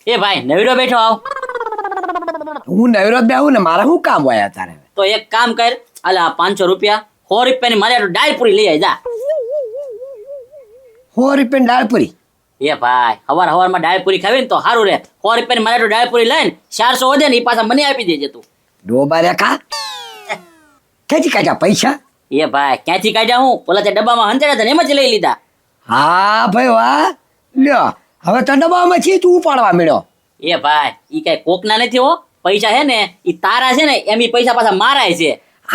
એ ભાઈ નવીરો બેઠો આવ. હું નવરો જ બેહું ને મારે શું કામ હોય તારે? તો એક કામ કર, આલા 500 રૂપિયા 100 રૂપિયાની મારે ડાળ પૂરી લઈ આવી જા. 100 રૂપિયાની દાળ પૂરી? એ ભાઈ હવારમાં ડાળ પૂરી ખાવી ને તો સારું રે. 100 રૂપિયાની મારે ડાળ પૂરી લઈને 400 વધે ને એ પાછા મને આપી દેજે તું. ડોબા રેખા ક્યાંથી કાઢ્યા પૈસા? એ ભાઈ ક્યાંથી કાઢ્યા? હું ઓલા તે ડબ્બામાં હંચાડ્યા હતા ને એમ જ લઈ લીધા. હા ભાઈ વાહ, લ્યો હવે તો ડબ્બામાં છે તું ઉપાડવા મળ્યો. એ ભાઈ ઈ કઈ કોકના નથી હો, પૈસા છે ને ઈ તારા છે ને એમ ઈ પૈસા પાછા મારાય છે.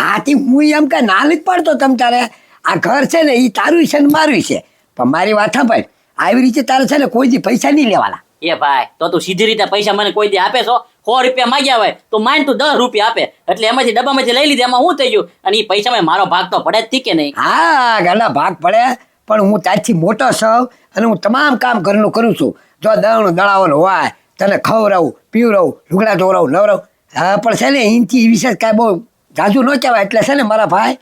આથી હું એમ કઈ ના જ પડતો તમ તારે. આ ઘર છે ને એ તારું છે ને મારું છે, પણ મારી વાત સાંભળ, આવી રીતે તારે છે ને કોઈ દી પૈસા નહીં લેવાના. એ ભાઈ તો તું સીધી રીતે પૈસા મને કોઈ દી આપે છો? 100 રૂપિયા માંગ્યા હોય તો માન તું 10 રૂપિયા આપે, એટલે એમાંથી ડબ્બામાંથી લઈ લીધા, એમાં શું થઈ ગયું? અને એ પૈસામાં મારો ભાગ તો પડે જ થી કે નહીં? હા ઘણા ભાગ પડે, પણ હું તારથી મોટો છું અને હું તમામ કામ ઘરનું કરું છું. જો દળનું દળાવવાનું હોય, તને ખવડાવું પીવડાવું, લુગડા ધોવડાવું નવડાવું, હા પણ છે ને એનથી વિશેષ કાંઈ બહુ જાજુ ન કહેવાય. એટલે છે ને મારા ભાઈ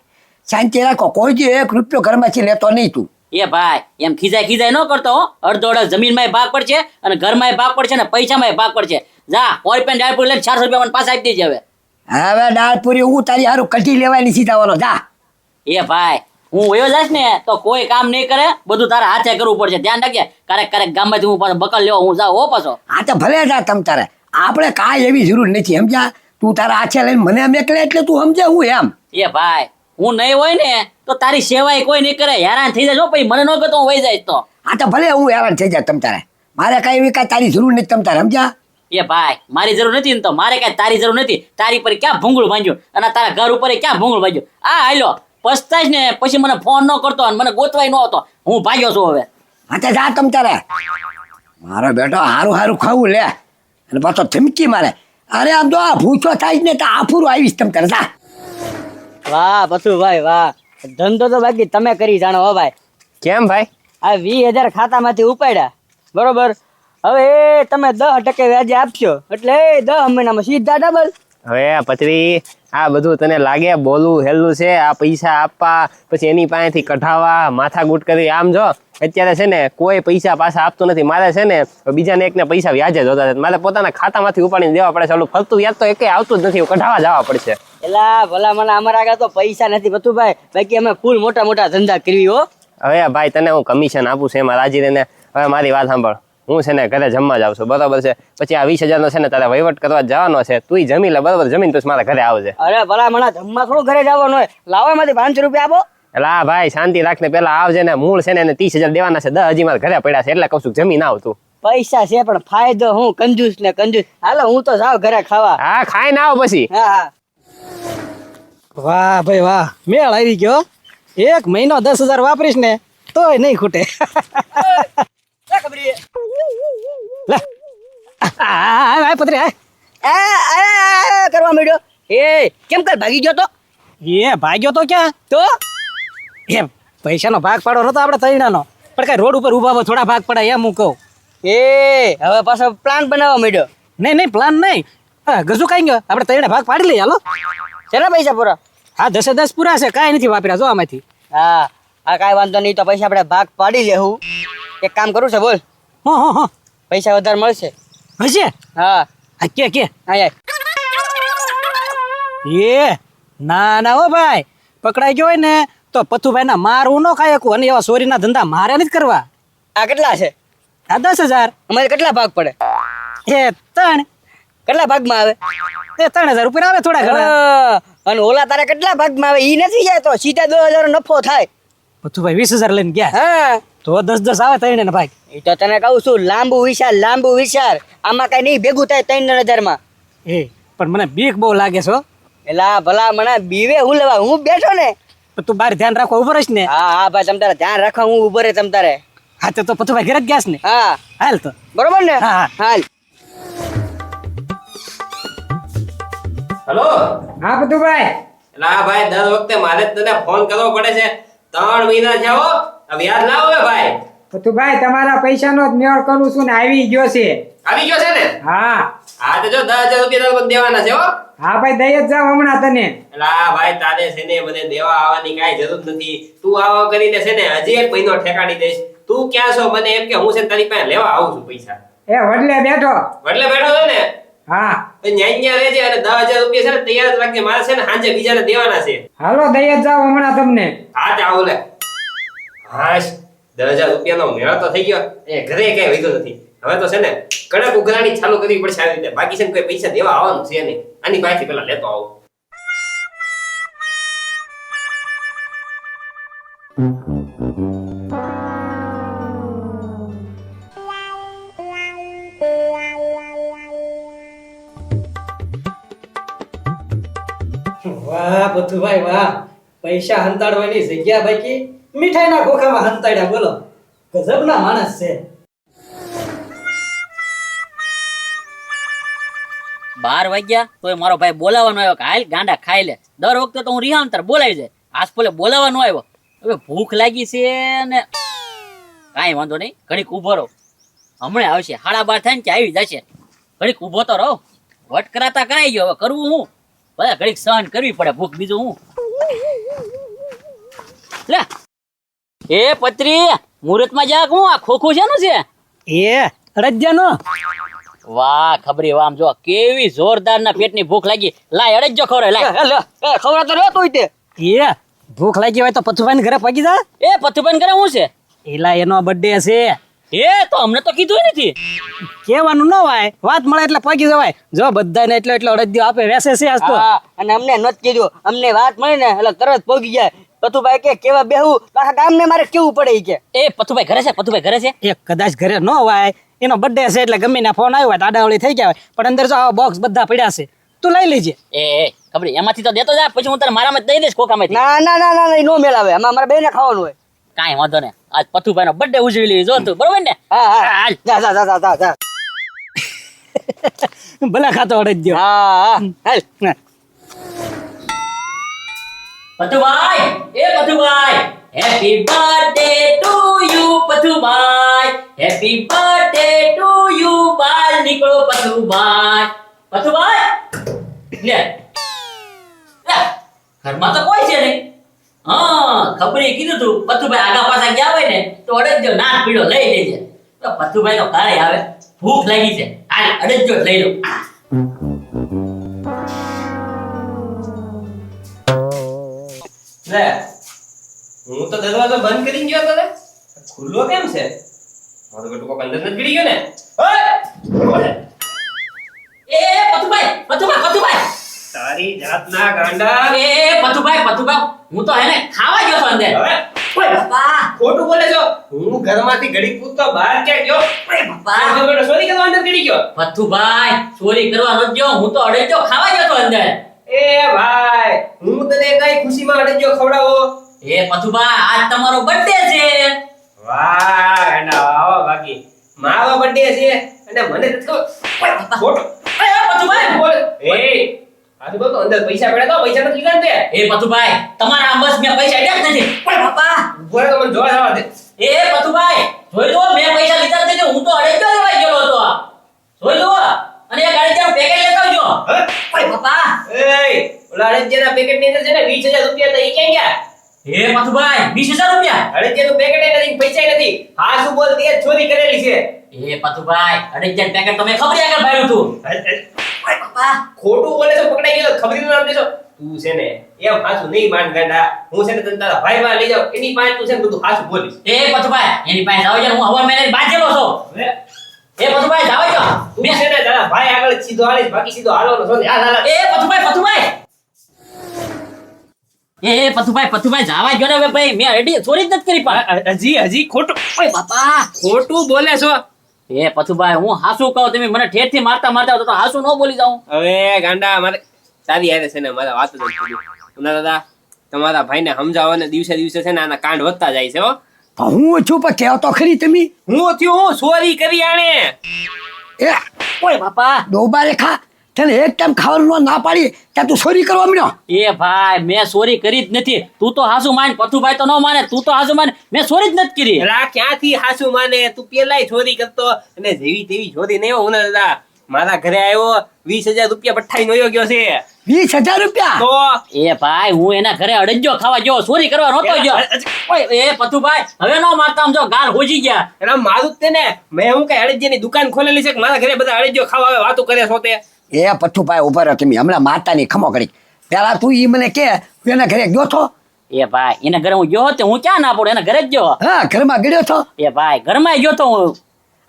શાંતિ રાખો, કોઈ દી 1 રૂપિયો ઘરમાંથી લેતો નહીં તું. એ ભાઈ એમ ખીજાય ન કરતો હો. અડધો અડધ જમીનમાં ભાગ પડશે અને ઘરમાં ભાગ પડશે ને પૈસામાં ભાગ પડશે. જા 100 રૂપિયા ડાળ પૂરી લઈને 400 રૂપિયા મને પાછા આપી દેજે. હવે દાળ પૂરી હું તારી હારું કઢી લેવાની સીધાવાનો જા. એ ભાઈ હું વયો જાશ ને તો કોઈ કામ નહીં કરે, બધું તારા હાથે કરવું પડશે. ધ્યાન રાખજે, ક્યારેક ગામમાંથી હું પાછો બકલ લેવો હું જાઉં હો પાછો. આ તો ભલે જા તમ તારે, આપણે કાંઈ એવી જરૂર નથી સમજ્યા. તું તારા હાથે લઈને મને એમ એકલે એટલે તું સમજે હું એમ. એ ભાઈ હું નહીં હોય ને તો તારી સેવાય કોઈ નહીં કરે, હેરાન થઈ જાય પછી મને ન કહેતો હું વહી જાય તો. આ તો ભલે હું હેરાન થઈ જાય તમ તારે, મારે કાંઈ એવી કાંઈ તારી જરૂર નથી તમ તારે સમજ્યા. એ ભાઈ મારી જરૂર નથી ને તો મારે કાંઈ તારી જરૂર નથી. તારી પર ક્યાં ભૂંગળું ભાંગ્યું અને તારા ઘર ઉપર ક્યાં ભૂંગળું ભાંગ્યું? આ હાલો પસ્તાઈશ ને પછી મને ફોન ન કરતો અને મને ગોતવાય ન આવતો. હું ભાગ્યો છું હવે. હા તો જા તમ તારે. મારો બેટો હારું હારું ખાવું લે અને પાછો ધમકી મારે. અરે આમ તો આ ભૂખો થાય ને તો આફુરું આવીશ તમ તારે જા. વાહ પશુભાઈ વાહ, ધંધો તો બાકી તમે કરી જાણો હો ભાઈ. કેમ ભાઈ? આ 20,000 ખાતામાંથી ઉપાડ્યા બરોબર, હવે એ તમે 10% વ્યાજે આપશો એટલે 10 મહિનામાં સીધા ડબલ. હવે પતરી આ બધું તને લાગે બોલું હેલું છે? આ પૈસા આપવા પછી એની પાસેથી કઢાવવા, માથાકૂટ કરી. આમ જો અત્યારે છે ને કોઈ પૈસા પાછા આપતું નથી. મારે છે ને બીજાને એકને પૈસા વ્યાજે જોતા છે, મારે પોતાના ખાતામાંથી ઉપાડીને દેવા પડે છે. ઓલું ફરતું વ્યાજ તો એકે આવતું જ નથી, કઢાવા જવા પડશે. એલા ભલા મને અમારા આગળ તો પૈસા નથી પતુભાઈ, બાકી અમે ફૂલ મોટા મોટા ધંધા કરવી હો. હવે ભાઈ તને હું કમિશન આપું છું એમાં રાજી રહીને. હવે મારી વાત સાંભળ, હું છે ને ઘરે જમવા જાઉં છું બરાબર છે, પછી આ 20,000 નો છે ને તારે વહીવટ કરવા જવાનો છે. તું જમી લે બરાબર, જમીન પછી મારા ઘરે આવજે. અરે ભલા મને જમવા થોડું ઘરે જવાનું હોય, લાવો એમાંથી 500 રૂપિયા આપો. એટલે હા ભાઈ શાંતિ રાખને, પેલા આવજે ને. મૂળ છે ને એને 30,000 દેવાના છે, 10 હજી મારા ઘરે પડ્યા છે, એટલે કહું છું જમીન આવ તું. પૈસા છે પણ ફાયદો હું કંજૂસ ને કંજૂસ. હાલો હું તો જાઉં ઘરે ખાવા. હા ખાઈને આવ પછી. હા હા. વાહ ભાઈ વાહ, મેળ આવી ગયો. 1 મહિનો 10,000 વાપરીશ ને તોય નહીં ખૂટે. કરવા માંડ્યો એ કેમ કર ભાગી ગયો તો? એ ભાગ્યો તો ક્યાં તો એમ પૈસાનો ભાગ પાડો નતો આપણે તૈણાનો, પણ કઈ રોડ ઉપર ઉભા થોડા ભાગ પડાય એમ હું કહું. એ હવે પાછો પ્લાન બનાવવા માંડ્યો. નહીં પ્લાન નહીં, ગજુ કઈ ગયો આપણે તૈણે ભાગ પાડી લઈએ. હાલો શેના પૈસા પૂરા? હા 10 પૂરા છે, કાંઈ નથી વાપર્યા જો આમાંથી. હા હા કાંઈ વાંધો નહીં, તો પૈસા આપણે ભાગ પાડી લેવું. એક કામ કરું છે બોલ, હા પૈસા વધારે મળશે. હશે? હા હા કે હા એ ના હો ભાઈ, પકડાઈ ગયો હોય ને તો પથુભાઈ ના મારવું ન ખાય અને એવા ચોરીના ધંધા મારે નથી કરવા. આ કેટલા છે? આ 10,000. અમારે કેટલા ભાગ પડે? એ 3. કેટલા ભાગમાં આવે? એ 3,000 રૂપિયા આવે થોડા ઘણા. અને ઓલા તારા કેટલા ભાગમાં આવે? ઈ નથી જાય તો સીધા 2,000 નફો થાય. પથુભાઈ 20,000 લઈને ગયા હા તો 10 આવે તૈણે ને ભાઈ. એ તો તને કહું છું લાંબુ વિચાર. આમાં કઈ નહીં ભેગું થાય 3,000 માં. એ પણ મને બીક બહુ લાગે છે. એલા ભલા મને બીવે હું લેવા, હું બેઠો ને. પણ તું બહાર ધ્યાન રાખવા ઉભો રહીશ ને. હા હા ભાઈ તમ તારે ધ્યાન રાખવા હું ઉભો રહે તમ તારે. હા તો પથુભાઈ ઘરે જ ગયા છે ને. હા હાલ તો બરોબર ને. હા હાલ. હલો હા પતુભાઈ. એટલે હા ભાઈ દર વખતે મારે જ તને ફોન કરવો પડે છે. 3 મહિના થયા હો, હવે યાદ ના આવે ભાઈ. પતુભાઈ તમારા પૈસાનો જ મેળ કરું છું ને આવી ગયો છે. આવી ગયો છે ને? હા હા તો જો 10,000 રૂપિયા તારે દેવાના છે હો. હા ભાઈ દઈ જ જાવ હમણાં તને. એટલે હા ભાઈ તારે છે ને મને દેવા આવવાની કાંઈ જરૂર નથી. તું આવો કરીને છે ને હજી 1 મહિનો ઠેકાડી દઈશ. તું ક્યાં છો મને એમ કે હું છે ને તારી પાસે લેવા આવું છું પૈસા. એ વડલે બેઠો. એટલે બેઠો છો ને હા તો ન્યા રહેજે અને 10,000 રૂપિયા છે ને તૈયાર જ રાખજે. મારે છે ને સાંજે બીજાને દેવાના છે. હાલો દઈ જ જાઓ હમણાં તમને. હા તે આવો લે. હાશ 10,000 રૂપિયાનો મેળો તો થઈ ગયો. એ ઘરે કઈ વૈધો નથી. હવે તો છે ને કડક ઉઘરાણી ચાલુ કરવી પડશે આવી રીતે. બાકી છે ને કોઈ પૈસા દેવા આવવાનું છે નહીં. આની પાસેથી પેલા લેતો આવું. વાહ પથુભાઈ વાહ, પૈસા હંતાડવાની જગ્યા બાકી મીઠાઈના ખોખામાં હંતાડ્યા. બોલો ગજબના માણસ છે. 12 વાગ્યા તોય મારો ભાઈ બોલાવાનો આવ્યો કે હાલ ગાંડા ખાઈ લે. દર વખતે તો હું રિહામતર બોલાવી જાય, આજ પોલે બોલાવાનો આવ્યો. હવે ભૂખ લાગી છે ને કાંઈ વાંધો નહીં, ઘડીક ઊભો રહો, હમણાં આવશે. 12:30 થાય ને કે આવી જશે. ઘડીક ઊભો તો રહો, વટ કરાતા કરાઈ ગયો. હવે કરવું હું, બધા ઘડીક સહન કરવી પડે ભૂખ, બીજું હું. લે એ પત્રી મુહૂર્તમાં જા, હું આ ખોખું છે નું છે? એ રજ્જાનો વાહ ખબરી વામ, જો કેવી જોરદાર ના પેટની ભૂખ લાગી. લાય અડજો ખવરે, લાય ખવડાવતો રહ્યો તું તે. એ ભૂખ લાગી હોય તો પથુભાઈ ઘરે પગી જા. એ પથુબેન કરે હું છે? એલા એનો બર્થડે છે. એ તો અમને તો કીધું નથી. કેવાનું ન હોય, વાત મળે એટલે પગી જવાય. જો બધાને એટલો એટલો અડદ્યો આપે વેસે છે આજ તો. હા, અને અમને નથી કીધું, અમને વાત મળી ને એટલે તરત પગી જાય. પથુભાઈ કે કેવા બેહું આખા ગામને મારે કેવું પડે ઈ કે. એ પથુભાઈ ઘરે છે? પથુભાઈ ઘરે છે? એ કદાચ ઘરે ન હોય, એનો બર્થડે છે એટલે ગમે ના ફોન આવ્યો હોય આડાવળી થઈ ગયા હોય, પણ અંદર જો આવા બોક્સ બધા પડ્યા છે, તું લઈ લેજે. એ ખબરી એમાંથી તો દેતો જા, પછી હું તને મારામાં જ દઈ દઈશ ખોખામાંથી. ના ના ના ના નો મેલાવે, આમાં મારે બેને ખાવાનું હોય. કાંઈ વાંધો ને, આજ પથુભાઈ નો બર્થડે ઉજવી લેવી જો તું, બરોબર ને? હા હા હાલ. જા જા જા જા જા. ભલે ખાતો અડદ્યો. હા હા હાલ. પથુભાઈ, એ Pathubhai, happy birthday to you Pathubhai, happy birthday to you. બાર નીકળો પથુભાઈ. પથુભાઈ લે લે, ઘરમાં તો કોઈ છે નહીં. હા ખબરી કીધું તું, પથુભાઈ આગા પાછા ગયા હોય ને તો અડજજો, નાક પીળો લઈ લેજે. તો પથુભાઈ તો કાલે આવે, ભૂખ લાગી છે, હાલ અડજજો જ લઈ લો. લે હું તો દરવાજો બંધ કરી ગયો તો લે, ખુલ્લો કેમ છે? મારો બેટો કોક અંદર નથી ગળી ગયો ને? ઓય! એ પથુભાઈ, પથુભાઈ, પથુભાઈ, તારી જાતના ગાંડા! એ પથુભાઈ, પથુભાઈ, હું તો એને ખાવા ગયો તો અંદર. હવે ઓય બાપા, ખોટું બોલે છો. હું ઘરમાંથી ઘડી પૂછતો બહાર ક્યાં ગયો? ઓય બાપા. મારો બેટો ચોરી કરવા અંદર ગળી ગયો. પથુભાઈ ચોરી કરવા ન ગયો, હું તો અડેજો ખાવા ગયો તો અંદર. એ ભાઈ, હું તને કઈ ખુશીમાં અડજ્યો ખવડાવો? એ પથુભાઈ આજ તમારો બર્થડે છે. વાહ ગાંડા, આવો બાકી મારો બર્થડે છે અને મને નથી ખબર. ઓય બાપા. ખોટું ઓય પથુભાઈ, બોલ. આ તો બોલ તો અંદર પૈસા પડ્યા તો પૈસા નથી લીધા ને તે? એ પથુભાઈ તમારા બસ મેં પૈસા આપ્યા જ નથી. ઓય બાપા. ઉભો રહે તો મને જોવા જવા દે. એ પથુભાઈ જોઈ લો, મેં પૈસા લીધા જ નથી, હું તો અડેજો લેવાઈ ગયો હતો. જોઈ લો, અને એ ગાડી ત્યાં પેકેટ લેતા આવજો. હે? ઓય બાપા. એય, ઓલા અડદિયાના પેકેટની અંદર છે ને 20,000 રૂપિયા તો ઈ ક્યાં ગયા? એ પથુભાઈ 20,000 રૂપિયા. અડદિયાનું પેકેટ ય નથી, પૈસા ય નથી. હા શું બોલ, તે જ ચોરી કરેલી છે. એ પથુભાઈ અડેજન પેકેટ તો મેં ખબર આગળ ભાડ્યું હતું. ઓય બાપા. ખોટું બોલે તો પકડાઈ ગયો, ખબરીનું નામ દેશો. તું છે ને એમ હાચું નહીં માન ગાંડા. હું છે ને તને તારા ભાઈમાં લઈ જાઉં, એની પાસે તું છે ને બધું હાચું બોલીશ. એ પથુભાઈ એની પાસે જાવ, હું હવા મેને બાજેલો છું. હવે એ પથુભાઈ જાવ જો. તું છે ને તારા ભાઈ આગળ જ સીધો હાલીશ, બાકી સીધો હાલવાનો છો ને. હાલ હાલ હાલ. એ પથુભાઈ, પથુભાઈ. એ પથુભાઈ, પથુભાઈ જાવા ગયો ને હવે ભાઈ, મેં રેડી ચોરી જ નથી કરી પણ. હજી ખોટું ઓય બાપા. ખોટું બોલે છો. એ પથુભાઈ હું હાસું કહું, તમે મને ઠેરથી મારતા મારતા તો હાસું ન બોલી જાઉં. હવે ગાંડા મારે તારી હારે છે ને મારા વાત જ નથી. ના દાદા, તમારા ભાઈને સમજાવો ને, દિવસે દિવસે છે ને આના કાંડ વધતા જાય છે હો. તો હું છું પણ કહેવો તો ખરી તમે. હું થયું, હું ચોરી કરી આણે. એ ઓય બાપા. દોબારે ખા, તને એક ટાઈમ ખાવાનું ના પાડી ત્યાં તું ચોરી કરવા માંડ્યો. એ ભાઈ મેં ચોરી કરી જ નથી, તું તો હાસું માન. પથુભાઈ તો ન માને, તું તો હાસું માન, મેં ચોરી જ નથી કરી. એલા ક્યાંથી હાસુ માને? તું પેલાય ચોરી કરતો અને જેવી તેવી ચોરી નહીં હો. હું દાદા મારા ઘરે આવ્યો, 20,000 રૂપિયા પઠાઈ નોયો ગયો છે. 20,000 રૂપિયા તો એ ભાઈ હું એના ઘરે અડજ્યો ખાવા ગયો ચોરી કરવા નહોતો ગયો ઓય એ પથુભાઈ હવે નો મારતા આમ જો ગાલ હોજી ગયા એના મારું જ તે ને મેં હું કઈ અડદિયાની દુકાન ખોલેલી છે કે મારા ઘરે બધા અડદિયો ખાવા આવે વાતો કરે છો તે એ પથ્થુભાઈ ઉભા રહો તમે હમણાં માતાની ખમો કરી પેલા તું ઈ મને કે તું એના ઘરે ગયો છો એ ભાઈ એના ઘરે હું ગયો તો હું ક્યાં ના પડું એના ઘરે જ ગયો હા ઘરમાં ગયો છો એ ભાઈ ઘરમાં ગયો તો હું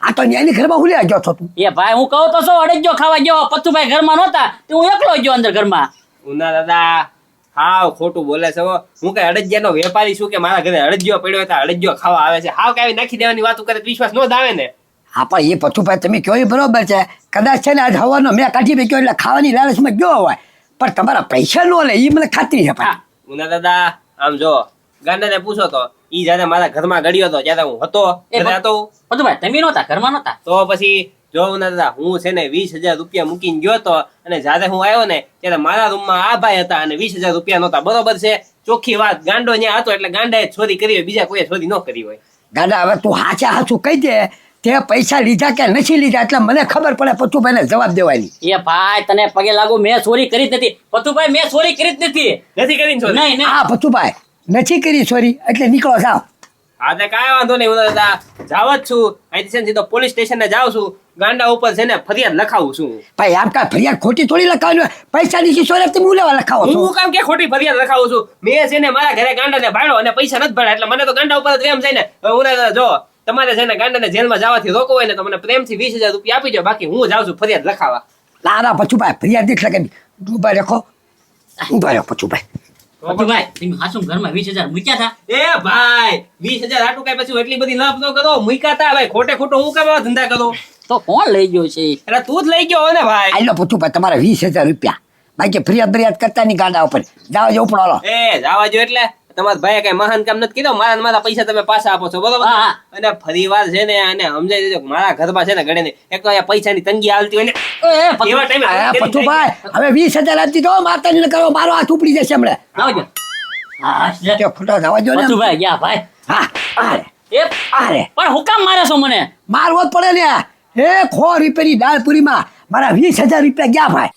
આ તો ન્યાની ઘરમાં હુલ્યા ગયો છો તું એ ભાઈ હું કહું તો શું અડજ્યો ખાવા ગયો પથુભાઈ ઘરમાં નહોતા તો હું એકલો ગયો અંદર ઘરમાં ઉના દાદા હાવ ખોટું બોલે છે હો. હું કઈ અડદિયાનો વેપારી છું કે મારા ઘરે અડદિયો પડ્યો હતા અડદિયો ખાવા આવે છે હાવ કાંઈ નાખી દેવાની વાતો કરે તો વિશ્વાસ નો જ આવે ને હા પણ એ પથ્થુભાઈ તમે કયો એ બરોબર છે કદાચ છે ને આજ હવાનો મેં કાઢી મેક્યો એટલે ખાવાની લાલચમાં ગયો હોય પણ તમારા પૈસા નો લે એ મને ખાતરી છે પાછી. ઉના દાદા આમ જો ગાંડાને પૂછો તો ઈ જયારે મારા ઘરમાં ગળ્યો હતો ત્યારે હું હતો ઘરે હતો પથુભાઈ તમે નહોતા ઘરમાં નહોતા તો પછી જો ઉના દાદા હું છે ને 20,000 રૂપિયા મૂકીને ગયો હતો અને જયારે હું આવ્યો ને ત્યારે મારા રૂમમાં આ ભાઈ હતા અને 20,000 રૂપિયા નહોતા બરોબર છે ચોખ્ખી વાત ગાંડો ત્યાં હતો એટલે ગાંડાએ ચોરી કરી હોય બીજા કોઈએ ચોરી ન કરી હોય ગાડા હવે તું હાચું કહી દે તે પૈસા લીધા કે નથી લીધા એટલે મને ખબર પડે પથ્થુભાઈને જવાબ દેવાની એ ભાઈ તને પગે લાગુ મેં ચોરી કરી જ નથી પથુભાઈ મેં ચોરી કરી જ નથી નથી કરીને ચોરી નહીં નહીં હા પથ્થુભાઈ નથી કરી સોરી એટલે નીકળો જાઓ હા તે કાંઈ વાંધો નહીં ઉના દાદા જાવ જ છું અહીંથી છે ને સીધો પોલીસ સ્ટેશને જાઉં છું ગાંડા ઉપર છે ને ફરિયાદ લખાવું છું ભાઈ આમ કાંઈ ફરિયાદ ખોટી થોડી લખાવવાની હોય પૈસા ની સોરે તમે ઉલેવા લખાવો છો હું કામ કે ખોટી ફરિયાદ લખાવું છું મેં છે ને મારા ઘરે ગાંડાને ભાડ્યો અને પૈસા નથી ભર્યા એટલે મને તો ગાંડા ઉપર જ પ્રેમ થાય ને હવે ઉના દાદા જો તમારે છે ને ગાંડાને જેલમાં જવાથી રોકવો હોય ને તો મને પ્રેમથી 20,000 રૂપિયા આપી દો બાકી હું જાઉં છું ફરિયાદ લખાવા લારા પથ્થુભાઈ ફરિયાદ નથી લખાવી ઉભા રાખો ઉભા રહો પથ્થુભાઈ પથુભાઈ તમે હાસું ઘરમાં 20,000 મૂક્યા હતા એ ભાઈ 20,000 આટું કઈ પછી એટલી બધી લાભ ન કરો મુકાતા ભાઈ ખોટે ખોટો હું કામ આવા ધંધા કરું તો કોણ લઈ ગયો છે એટલે તું જ લઈ ગયો હો ને ભાઈ આલો પથ્થુભાઈ તમારા 20,000 રૂપિયા બાકી ફરિયાદ કરતા નહીં ગાંડા ઉપર જાઓ જો ઉપડો હાલો. એ જાવા જો એટલે તમારા ભાઈ કઈ મહાન કામ નથી કીધું મારા ને મારા પૈસા તમે પાછા આપો છો બરોબર હા. અને ફરી વાર છે ને અને સમજાઈ દેજો કે મારા ઘરમાં છે ને ગળે ને એક તો અહીંયા પૈસાની તંગી આવતી હોય ને એ પથુ- એવા ટાઈમે આ પથ્થુભાઈ હવે 20,000 આપી દો માતાજીને કરો મારો હાથ ઉપડી જશે હમણાં આવજો હા છે. તે ખોટા જવા દો ને પથુભાઈ ગયા ભાઈ હા આરે એ આરે પણ હું કામ મારે છો મને મારવો જ પડે ને એ ખો રીપેરી દાળ પૂરીમાં મારા 20,000 રૂપિયા ગયા ભાઈ